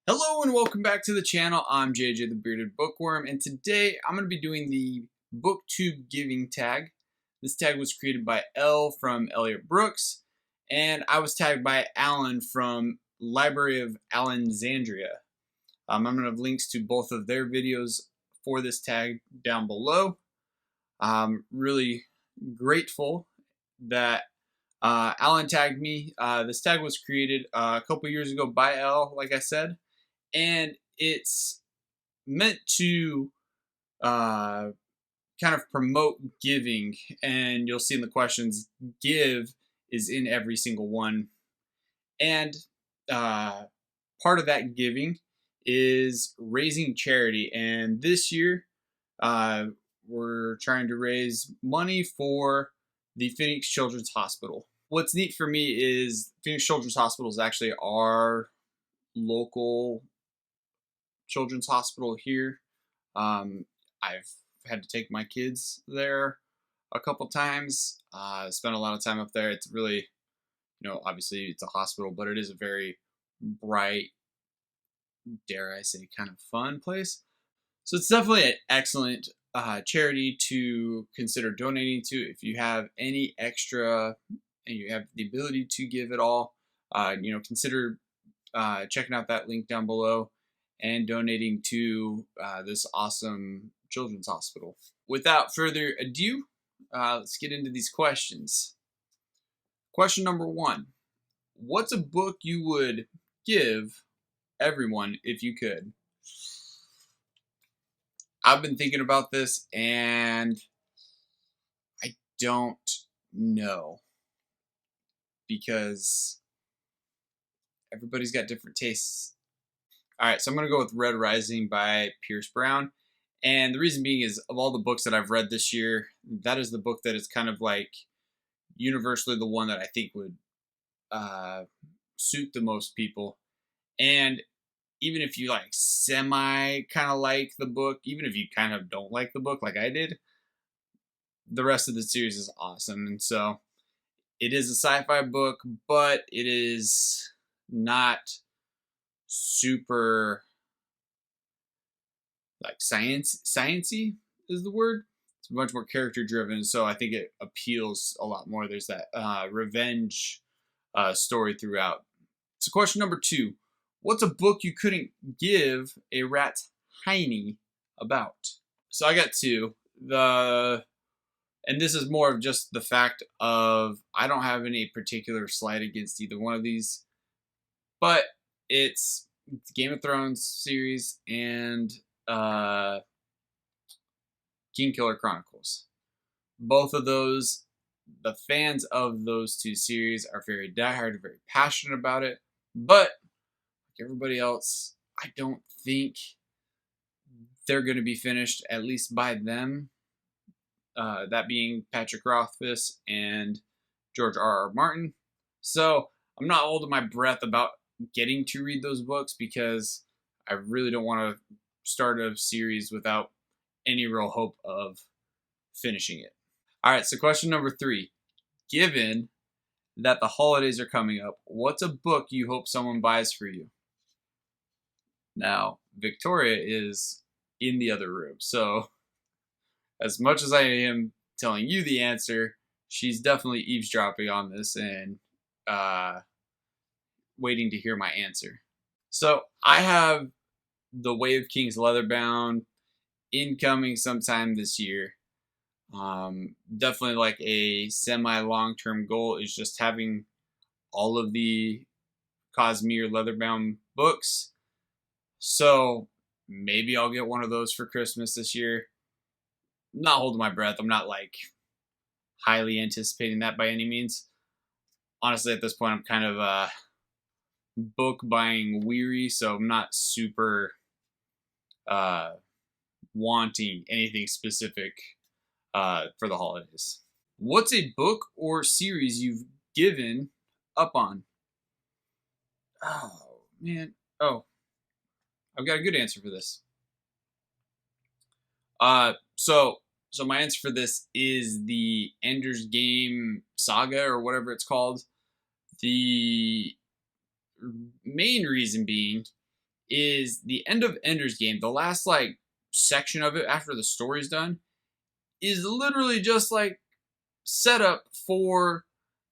Hello and welcome back to the channel. I'm JJ the Bearded Bookworm, and today I'm going to be doing the Booktube Giving Tag. This tag was created by Elle from Elliot Brooks, and I was tagged by Alan from Library of Alexandria. I'm going to have links to both of their videos for this tag down below. I'm really grateful that Alan tagged me. This tag was created a couple years ago by Elle, like I said, and it's meant to uh, kind of promote giving. And you'll see in the questions, give is in every single one. And part of that giving is raising charity. And this year, we're trying to raise money for the Phoenix Children's Hospital. What's neat for me is Phoenix Children's Hospital is actually our local children's hospital here. I've had to take my kids there a couple times. Spent a lot of time up there. It's really, obviously it's a hospital, but it is a very bright, dare I say, kind of fun place. So it's definitely an excellent charity to consider donating to if you have any extra and you have the ability to give it all. Consider checking out that link down below and donating to this awesome children's hospital. Without further ado, let's get into these questions. Question number 1. What's a book you would give everyone if you could? I've been thinking about this and I don't know because everybody's got different tastes. All right, so I'm going to go with Red Rising by Pierce Brown. And the reason being is, of all the books that I've read this year, that is the book that is kind of like universally the one that I think would suit the most people. And even if you like semi kind of like the book, even if you kind of don't like the book like I did, the rest of the series is awesome. And so it is a sci-fi book, but it is not super like sciencey is the word. It's much more character driven, so I think it appeals a lot more. There's that revenge story throughout. So question number 2, what's a book you couldn't give a rat's hiney about? So I got 2. And this is more of just the fact of I don't have any particular slight against either one of these, but it's Game of Thrones series and Kingkiller Chronicles. Both of those, the fans of those two series are very diehard, very passionate about it. But like everybody else, I don't think they're going to be finished, at least by them. That being Patrick Rothfuss and George R.R. Martin. So I'm not holding my breath about getting to read those books because I really don't want to start a series without any real hope of finishing it. All right, so question number 3. Given that the holidays are coming up, what's a book you hope someone buys for you? Now, Victoria is in the other room, so as much as I am telling you the answer, she's definitely eavesdropping on this and waiting to hear my answer. So I have The Way of Kings Leatherbound incoming sometime this year. Definitely like a semi long-term goal is just having all of the Cosmere Leatherbound books. So maybe I'll get one of those for Christmas this year. I'm not holding my breath. I'm not like highly anticipating that by any means. Honestly, at this point, I'm kind of book buying weary, so I'm not super wanting anything specific for the holidays. What's a book or series you've given up on? Oh, man. Oh, I've got a good answer for this. So my answer for this is the Ender's Game saga or whatever it's called. The main reason being is the end of Ender's Game. The last like section of it after the story's done is literally just like setup for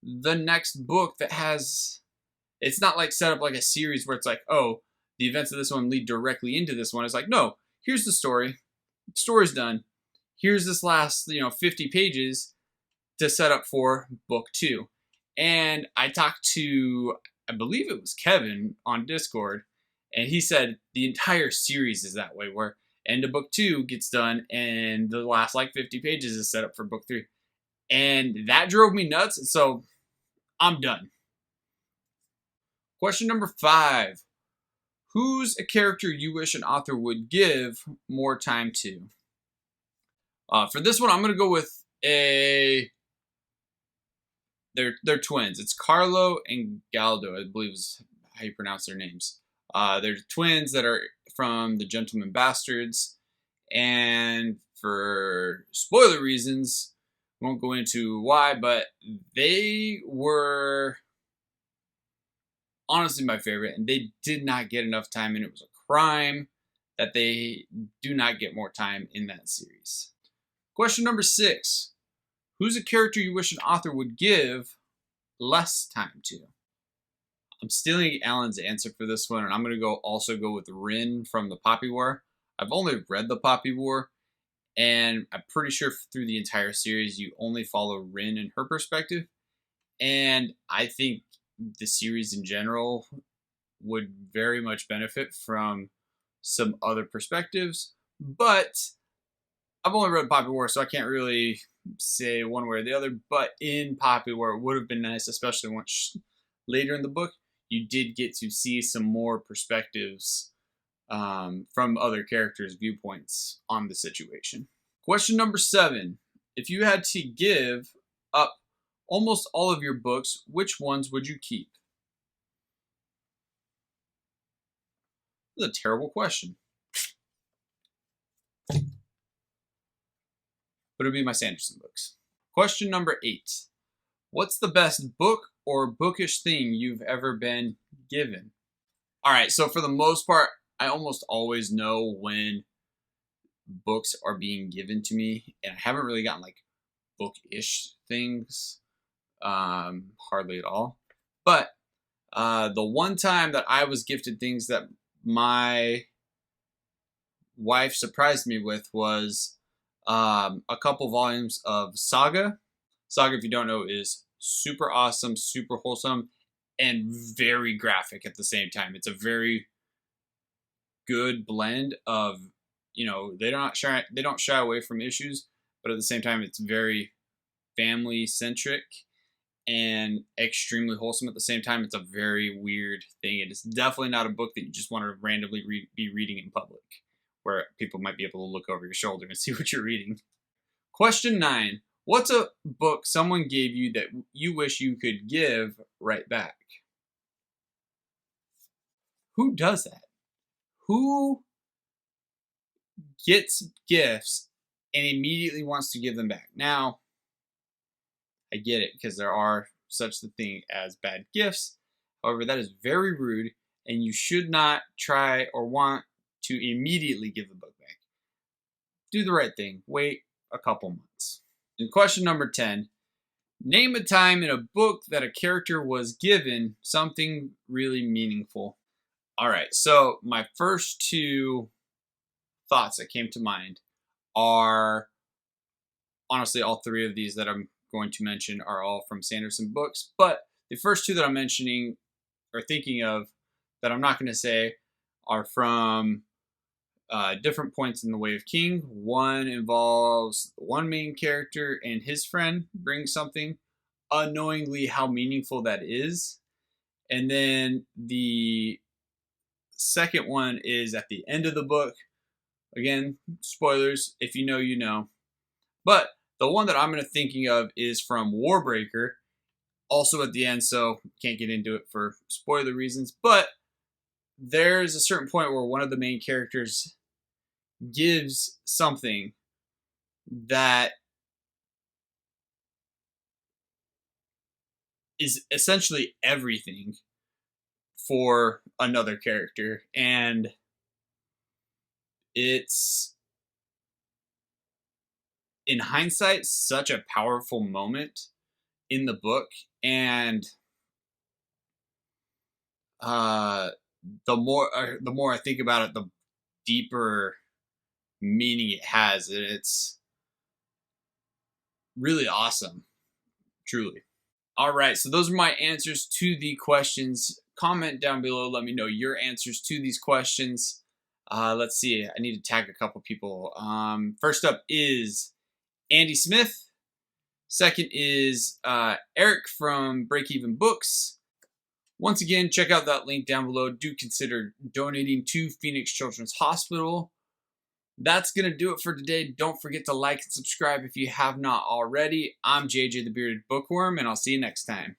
the next book that has, it's not like set up like a series where it's like, oh, the events of this one lead directly into this one. It's like, no, here's the story. Story's done. Here's this last, 50 pages to set up for book 2. And I talked to, I believe it was Kevin on Discord, and he said the entire series is that way, where end of book 2 gets done and the last like 50 pages is set up for book 3. And that drove me nuts, and so I'm done. Question number 5. Who's a character you wish an author would give more time to? For this one, I'm going to go with they're twins. It's Carlo and Galdo, I believe is how you pronounce their names. They're twins that are from the Gentleman Bastards. And for spoiler reasons, won't go into why, but they were honestly my favorite, and they did not get enough time, and it was a crime that they do not get more time in that series. Question number 6. Who's a character you wish an author would give less time to? I'm stealing Alan's answer for this one, and I'm going to also go with Rin from the Poppy War. I've only read the Poppy War, and I'm pretty sure through the entire series you only follow Rin and her perspective. And I think the series in general would very much benefit from some other perspectives. But I've only read Poppy War, so I can't really say one way or the other. But in Poppy War, it would have been nice, especially once later in the book, you did get to see some more perspectives from other characters' viewpoints on the situation. Question number 7. If you had to give up almost all of your books, which ones would you keep? This is a terrible question. But it'd be my Sanderson books. Question number 8. What's the best book or bookish thing you've ever been given? All right, so for the most part, I almost always know when books are being given to me, and I haven't really gotten like bookish things, hardly at all. But the one time that I was gifted things that my wife surprised me with was a couple volumes of Saga. Saga, if you don't know, is super awesome, super wholesome, and very graphic at the same time. It's a very good blend of, they don't shy away from issues, but at the same time, it's very family centric and extremely wholesome at the same time. It's a very weird thing. It is definitely not a book that you just want to randomly be reading in public, where people might be able to look over your shoulder and see what you're reading. Question 9. What's a book someone gave you that you wish you could give right back? Who does that? Who gets gifts and immediately wants to give them back? Now, I get it, because there are such a thing as bad gifts. However, that is very rude, and you should not try or want to immediately give the book back. Do the right thing. Wait a couple months. And question number 10. Name a time in a book that a character was given something really meaningful. All right, so my first 2 thoughts that came to mind are, honestly, all 3 of these that I'm going to mention are all from Sanderson books, but the first 2 that I'm mentioning or thinking of that I'm not going to say are from different points in The Way of King. One involves one main character and his friend bring something, unknowingly how meaningful that is. And then the second one is at the end of the book. Again, spoilers, if you know, you know. But the one that I'm going to thinking of is from Warbreaker, also at the end, so can't get into it for spoiler reasons. But there's a certain point where one of the main characters gives something that is essentially everything for another character, and it's, in hindsight, such a powerful moment in the book. And the more I think about it, the deeper meaning it has. It's really awesome, truly. All right, so those are my answers to the questions. Comment down below, let me know your answers to these questions. Let's see, I need to tag a couple people. First up is Andy Smith. Second is Eric from Breakeven Books. Once again, check out that link down below. Do consider donating to Phoenix Children's Hospital. That's going to do it for today. Don't forget to like and subscribe if you have not already. I'm JJ the Bearded Bookworm, and I'll see you next time.